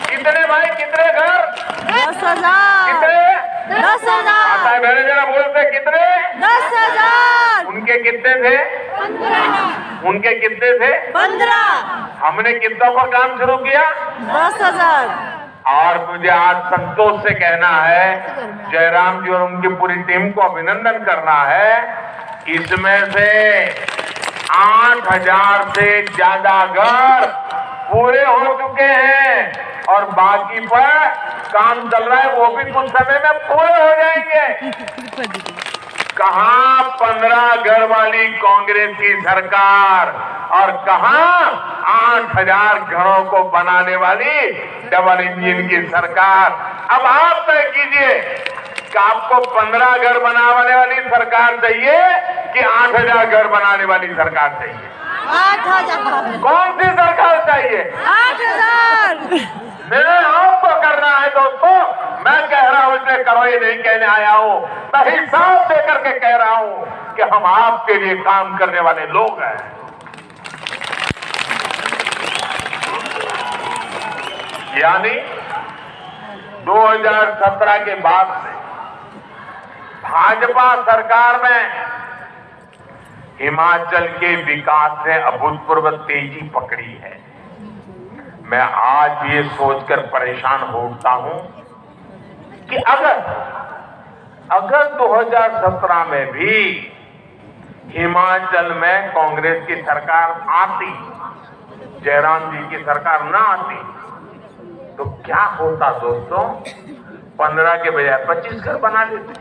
कितने भाई, कितने घर? 10,000। कितने? 10,000। आता है मैंने जरा बोलते कितने? 10,000। उनके कितने थे? 15। उनके कितने थे? 15। हमने कितनों पर काम शुरू किया? 10,000। और मुझे आज संतोष से कहना है, जयराम जी और उनकी पूरी टीम को अभिनंदन करना है, इसमें से 8,000 से ज्यादा घर पूरे हो चुके हैं, और बाकी पर काम चल रहा है, वो भी कुछ समय में पूरे हो जाएंगे। कहां 15 घर वाली कांग्रेस की सरकार, और कहां 8,000 घरों को बनाने वाली डबल इंजन की सरकार। अब आप तय कीजिए कि आपको 15 घर बनाने वाली सरकार चाहिए कि 8,000 घर बनाने वाली सरकार चाहिए? 8,000। कौन सी सरकार चाहिए? 8,000। मेरे आपको करना है दोस्तों, मैं कह रहा हूं, इसलिए करो ये नहीं कहने आया हूं, मैं हिसाब दे करके कह रहा हूं कि हम आपके लिए काम करने वाले लोग हैं। यानी 2017 के बाद से भाजपा सरकार में हिमाचल के विकास ने अभूतपूर्व तेजी पकड़ी है। मैं आज ये सोचकर परेशान होता हूं कि अगर 2017 में भी हिमाचल में कांग्रेस की सरकार आती, जयराम जी की सरकार ना आती, तो क्या होता दोस्तों? 15 के बजाय 25 घर बना देते,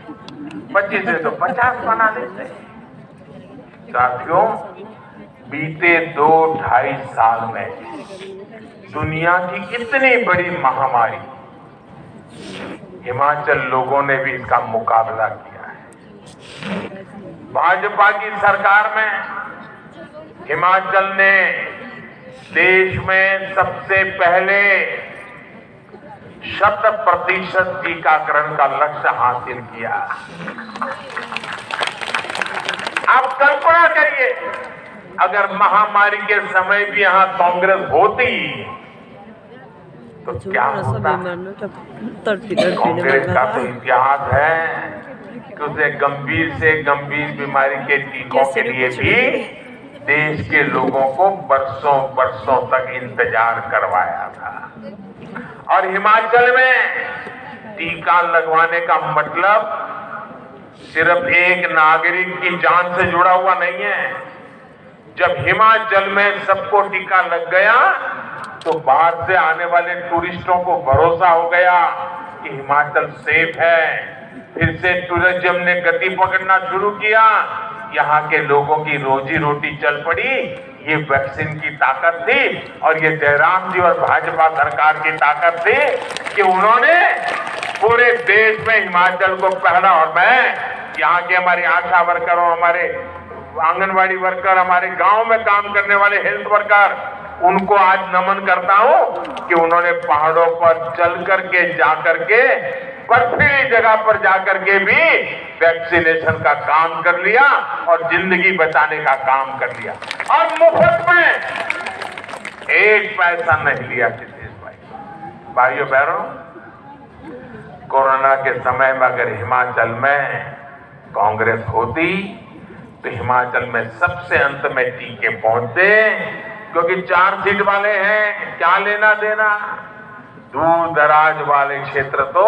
25 से तो 50 बना देते। साथियों, बीते 2-2.5 साल में दुनिया की इतनी बड़ी महामारी, हिमाचल लोगों ने भी इसका मुकाबला किया है। भाजपा की सरकार में हिमाचल ने देश में सबसे पहले 100% टीकाकरण का लक्ष्य हासिल किया। आप कल्पना करिए, अगर महामारी के समय भी यहां कांग्रेस होती तो क्या होता? कांग्रेस का तो इतिहास है कि उसे गंभीर से गंभीर बीमारी के टीकों के लिए भी देश के लोगों को बरसों तक इंतजार करवाया था। और हिमाचल में टीका लगवाने का मतलब सिर्फ एक नागरिक की जान से जुड़ा हुआ नहीं है। जब हिमाचल में सबको टीका लग गया तो बाहर से आने वाले टूरिस्टों को भरोसा हो गया कि हिमाचल सेफ है। फिर से टूरिज्म ने गति पकड़ना शुरू किया, यहाँ के लोगों की रोजी रोटी चल पड़ी। ये वैक्सीन की ताकत थी और ये जयराम जी और भाजपा सरकार की ताकत थी कि उन्होंने पूरे देश में हिमाचल को पहला, और मैं यहाँ के हमारे आशा वर्करों, हमारे आंगनवाड़ी वर्कर, हमारे गांव में काम करने वाले हेल्थ वर्कर, उनको आज नमन करता हूं कि उन्होंने पहाड़ों पर चल करके जाकर के, बर्फीली जगह पर जाकर के भी वैक्सीनेशन का काम कर लिया और जिंदगी बचाने का काम कर लिया, और मुफ्त में, एक पैसा नहीं लिया किसी भाइयों बहनों। कोरोना के समय में अगर हिमाचल में कांग्रेस होती तो हिमाचल में सबसे अंत में टीके पहुंचते, क्योंकि 4 सीट वाले हैं, क्या लेना देना। दूर दराज वाले क्षेत्र तो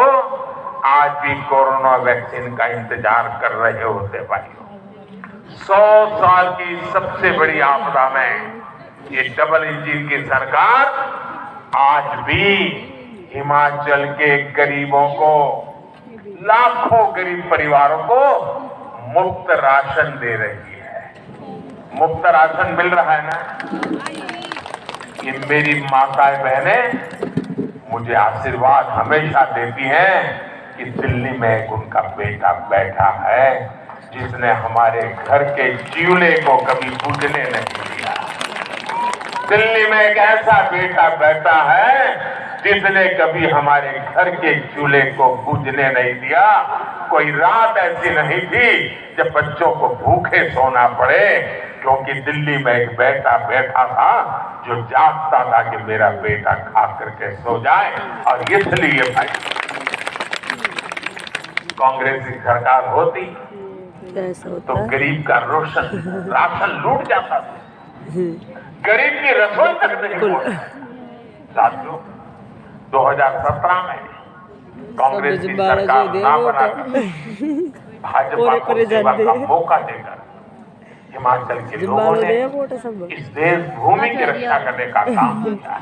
आज भी कोरोना वैक्सीन का इंतजार कर रहे होते भाइयों। 100 साल की सबसे बड़ी आपदा में ये डबल इंजन की सरकार आज भी हिमाचल के गरीबों को, लाखों गरीब परिवारों को मुफ्त राशन दे रही है। मुफ्त राशन मिल रहा है ना। ये मेरी माताएं बहनें मुझे आशीर्वाद हमेशा देती हैं कि दिल्ली में एक उनका बेटा बैठा है जिसने हमारे घर के चूल्हे को कभी बुझने नहीं दिया। दिल्ली में एक ऐसा बेटा बैठा है जिसने कभी हमारे घर के चूल्हे को बुझने नहीं दिया। कोई रात ऐसी नहीं थी जब बच्चों को भूखे सोना पड़े, क्योंकि दिल्ली में एक बेटा बैठा था जो जागता था कि मेरा बेटा खा करके सो जाए। और इसलिए भाई कांग्रेस की सरकार होती तो गरीब का राशन लूट जाता था, गरीब की रसोई तक नहीं पहुंची। साथियों 2017 में कांग्रेस की सरकार ना बनाकर भाजपा को सेवा का मौका देकर हिमाचल के लोगों ने इस देश भूमि की रक्षा करने का काम किया।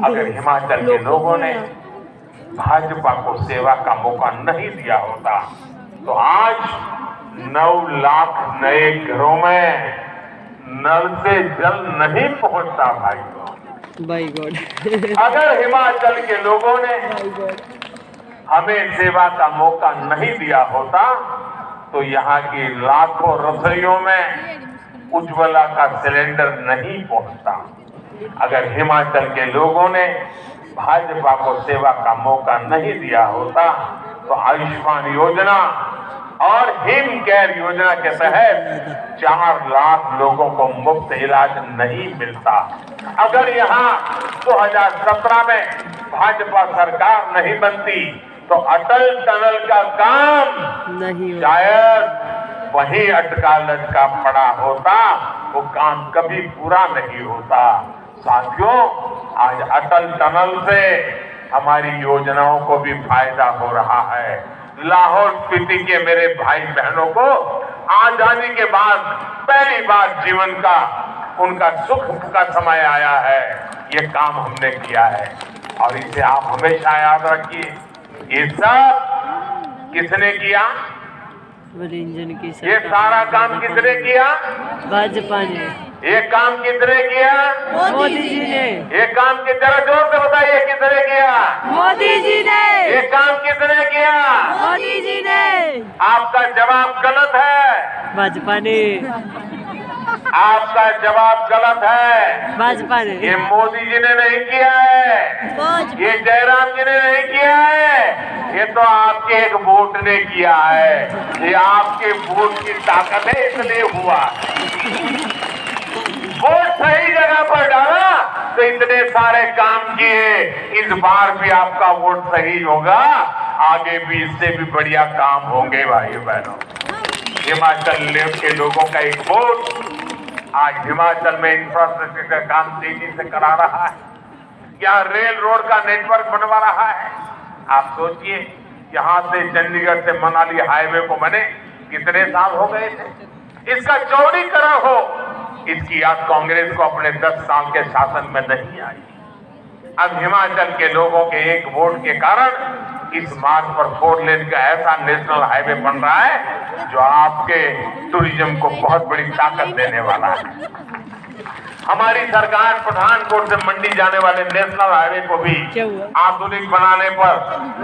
अगर हिमाचल के लोगों ने भाजपा को सेवा का मौका नहीं दिया होता तो आज 9 लाख नए घरों में नल से जल नहीं पहुंचता भाई गॉड। अगर हिमाचल के लोगों ने हमें सेवा का मौका नहीं दिया होता तो यहाँ की लाखों रसोइयों में उज्ज्वला का सिलेंडर नहीं पहुंचता। अगर हिमाचल के लोगों ने भाजपा को सेवा का मौका नहीं दिया होता तो आयुष्मान योजना और हिम केयर योजना के तहत 4 लाख लोगों को मुफ्त इलाज नहीं मिलता। अगर यहाँ 2017 में भाजपा सरकार नहीं बनती तो अटल टनल का काम शायद वही अटका लटका पड़ा होता, वो काम कभी पूरा नहीं होता। साथियों आज अटल टनल से हमारी योजनाओं को भी फायदा हो रहा है। लाहौल स्पीति के मेरे भाई बहनों को आजादी के बाद पहली बार जीवन का उनका सुख का समय आया है। ये काम हमने किया है और इसे आप हमेशा याद रखिए। ये सब किसने किया? ये सारा काम किसने किया? भाजपा ने। ये काम किसने किया? मोदी जी ने। ये काम की जरा जोर से बताइए किसने किया? मोदी जी ने। ये काम किसने किया? मोदी जी ने। आपका जवाब गलत है। भाजपा ने। आपका जवाब गलत है। भाजपा ने। ये मोदी जी ने नहीं किया है, ये जयराम जी ने नहीं किया है, ये तो आपके एक वोट ने किया है। ये आपके वोट की ताकत है, इसलिए हुआ। वोट सही जगह पर डाला तो इतने सारे काम किए। इस बार भी आपका वोट सही होगा, आगे भी इससे भी बढ़िया काम होंगे भाइयों बहनों। हिमाचल के लोगों का एक वोट आज हिमाचल में इंफ्रास्ट्रक्चर का काम तेजी से करा रहा है। यहाँ रेल रोड का नेटवर्क बनवा रहा है। आप सोचिए यहाँ से चंडीगढ़ से मनाली हाईवे को बने कितने साल हो गए थे। इसका चौड़ीकरण हो, इसकी याद कांग्रेस को अपने 10 साल के शासन में नहीं आई। अब हिमाचल के लोगों के एक वोट के कारण इस मार्ग पर 4 लेन का ऐसा नेशनल हाईवे बन रहा है जो आपके टूरिज्म को बहुत बड़ी ताकत देने वाला है। हमारी सरकार पठानकोट से मंडी जाने वाले नेशनल हाईवे को भी आधुनिक बनाने पर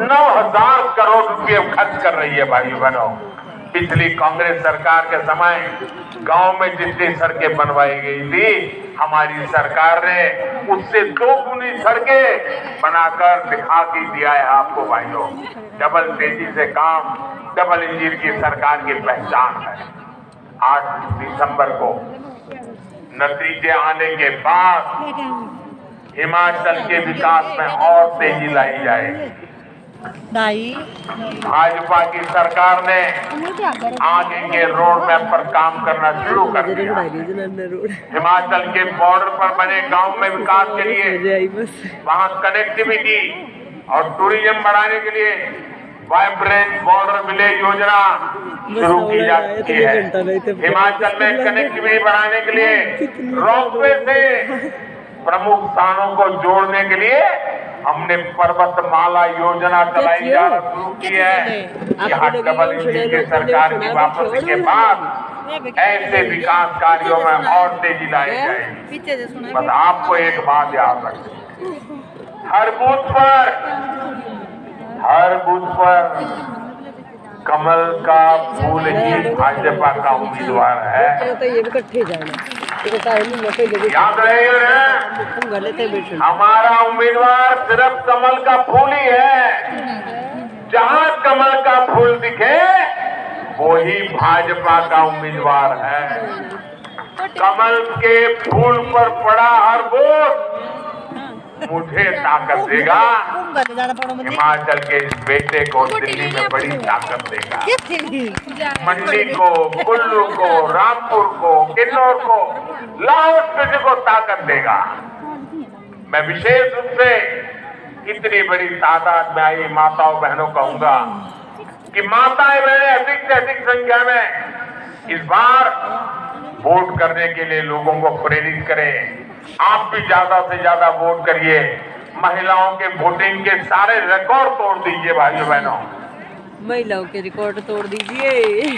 9,000 करोड़ रुपए खर्च कर रही है भाइयों बहनों। पिछली कांग्रेस सरकार के समय गांव में जितनी सड़कें बनवाई गई थी, हमारी सरकार ने उससे 2 गुनी सड़कें बनाकर दिखा के दिया है आपको भाइयों। डबल तेजी से काम, डबल इंजन की सरकार की पहचान है। 8 दिसंबर को नतीजे आने के बाद हिमाचल के विकास में और तेजी लाई जाएगी। भाजपा की सरकार ने आगे के रोड मैप पर काम करना शुरू कर दिया। हिमाचल के बॉर्डर पर बने गांव में विकास के लिए वहां कनेक्टिविटी और टूरिज्म बढ़ाने के लिए वाइब्रेंट बॉर्डर विलेज योजना शुरू की जा चुकी है। हिमाचल में कनेक्टिविटी बढ़ाने के लिए रोपवे से प्रमुख स्थानों को जोड़ने के लिए हमने पर्वतमाला योजना चलाई जा शुरू की है। यहाँ डबल इंजन की सरकार की वापसी के बाद ऐसे विकास कार्यों में और तेजी लाई जाए। बस आपको एक बात याद रखनी, हर बूथ पर कमल का फूल ही भाजपा का उम्मीदवार है। याद रहेगा, हमारा उम्मीदवार सिर्फ कमल का फूल ही है। जहां कमल का फूल दिखे वो ही भाजपा का उम्मीदवार है। कमल के फूल पर पड़ा हर वोट मुझे ताकत देगा, हिमाचल के इस बेटे को दिल्ली में बड़ी ताकत देगा। मंडी को, कुल्लू को, रामपुर को, किन्नौर को, लाहौल स्पीति को ताकत देगा। मैं विशेष रूप से इतनी बड़ी तादाद में आई माताओं बहनों कहूंगा कि माताएं बहनें अधिक से अधिक संख्या में इस बार वोट करने के लिए लोगों को प्रेरित करें। आप भी ज्यादा से ज्यादा वोट करिए। महिलाओं के वोटिंग के सारे रिकॉर्ड तोड़ दीजिए भाइयों बहनों। महिलाओं के रिकॉर्ड तोड़ दीजिए।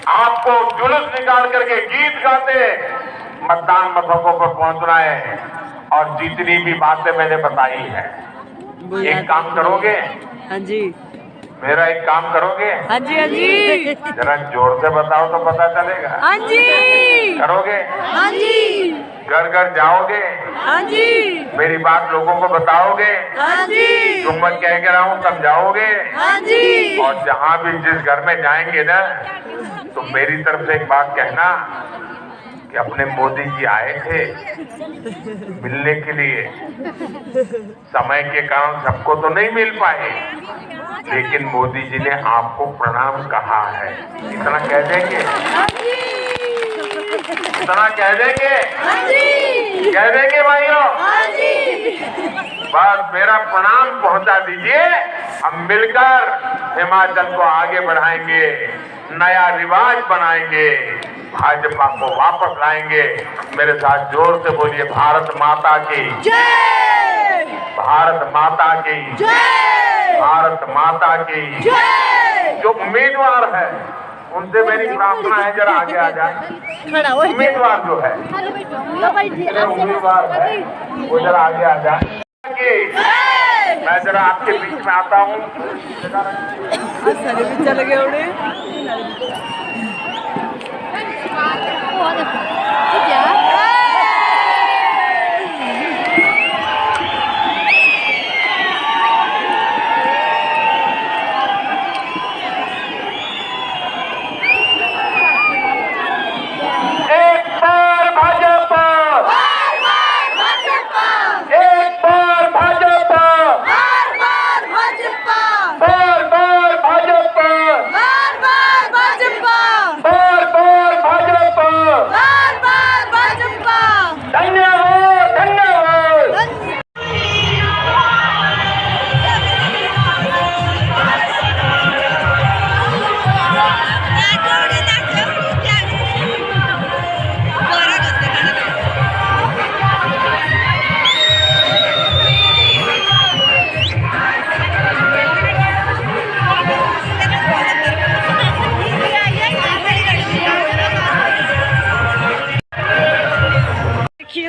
आपको जुलूस निकाल करके गीत गाते मतदान मथकों पर पहुंचना है। और जितनी भी बातें मैंने बताई है, एक काम करोगे? हाँ जी। मेरा एक काम करोगे? हाँ जी, हाँ जी। जरा जोर से बताओ तो पता चलेगा। हाँ जी। करोगे? हाँ जी। घर घर जाओगे? हाँ जी। मेरी बात लोगों को बताओगे? हाँ जी। जो मैं कह के रहा हूँ समझाओगे? हाँ जी। और जहाँ भी जिस घर में जाएंगे ना, तो मेरी तरफ से एक बात कहना कि अपने मोदी जी आए थे मिलने के लिए। समय के कारण सबको तो नहीं मिल पाए, लेकिन मोदी जी ने आपको प्रणाम कहा है। इतना कह देंगे? इतना कह देंगे? कह देंगे भाइयों? बस मेरा प्रणाम पहुंचा दीजिए। हम मिलकर हिमाचल को आगे बढ़ाएंगे, नया रिवाज बनाएंगे, भाजपा को वापस लाएंगे। मेरे साथ जोर से बोलिए, भारत माता की जय! भारत माता की जय! भारत माता की जय! जो उम्मीदवार है उनसे मेरी प्रार्थना है, जरा आगे आ जाए। उम्मीदवार जो है, उम्मीदवार है वो जरा आगे आ जाए। मैं जरा आपके बीच में आता हूँ।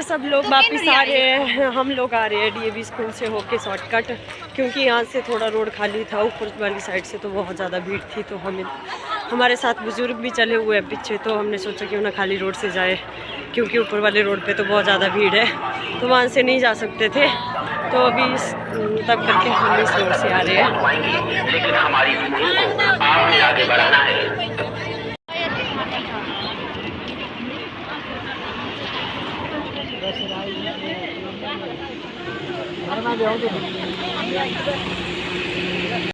सब लोग वापस आ रहे हैं। हम लोग आ रहे हैं डीएवी स्कूल से होके शॉर्टकट, क्योंकि यहाँ से थोड़ा रोड खाली था, ऊपर वाली साइड से तो बहुत ज़्यादा भीड़ थी। तो हमारे साथ बुजुर्ग भी चले हुए हैं पीछे, तो हमने सोचा क्यों ना खाली रोड से जाए, क्योंकि ऊपर वाले रोड पे तो बहुत ज़्यादा भीड़ है, तो वहाँ से नहीं जा सकते थे। तो अभी तब करके हम इस रोड से आ रहे हैं। लेकिन हमारी स्कूल को आपने आगे बढ़ाना है। अरे मैं